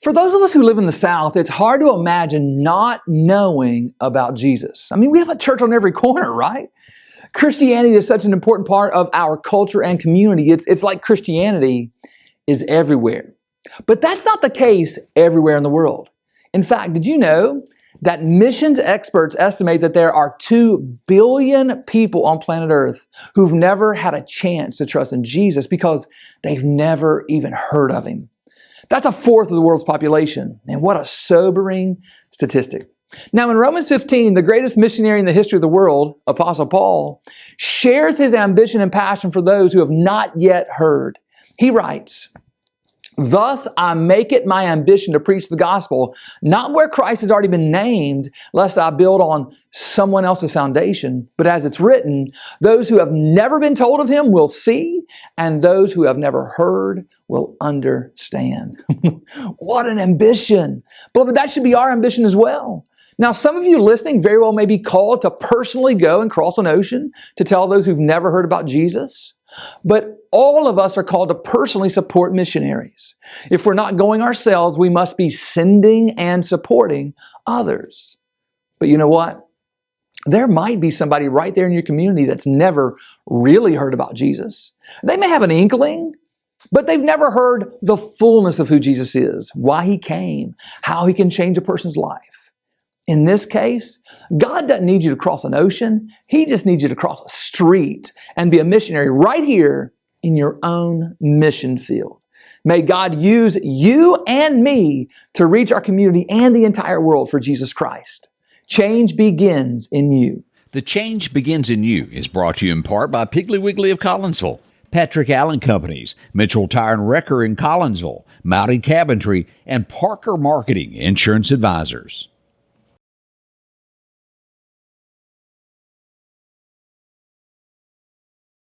For those of us who live in the South, it's hard to imagine not knowing about Jesus. I mean, we have a church on every corner, right? Christianity is such an important part of our culture and community. It's like Christianity is everywhere. But that's not the case everywhere in the world. In fact, did you know that missions experts estimate that there are 2 billion people on planet Earth who've never had a chance to trust in Jesus because they've never even heard of Him? That's a fourth of the world's population. And what a sobering statistic. Now, in Romans 15, the greatest missionary in the history of the world, Apostle Paul, shares his ambition and passion for those who have not yet heard. He writes, "Thus I make it my ambition to preach the gospel, not where Christ has already been named, lest I build on someone else's foundation, but as it's written, those who have never been told of Him will see, and those who have never heard will understand." What an ambition. Beloved, that should be our ambition as well. Now, some of you listening very well may be called to personally go and cross an ocean to tell those who've never heard about Jesus. But all of us are called to personally support missionaries. If we're not going ourselves, we must be sending and supporting others. But you know what? There might be somebody right there in your community that's never really heard about Jesus. They may have an inkling, but they've never heard the fullness of who Jesus is, why He came, how He can change a person's life. In this case, God doesn't need you to cross an ocean. He just needs you to cross a street and be a missionary right here in your own mission field. May God use you and me to reach our community and the entire world for Jesus Christ. Change begins in you. The Change Begins in You is brought to you in part by Piggly Wiggly of Collinsville, Patrick Allen Companies, Mitchell Tire and Wrecker in Collinsville, Mounty Cabinetry, and Parker Marketing Insurance Advisors.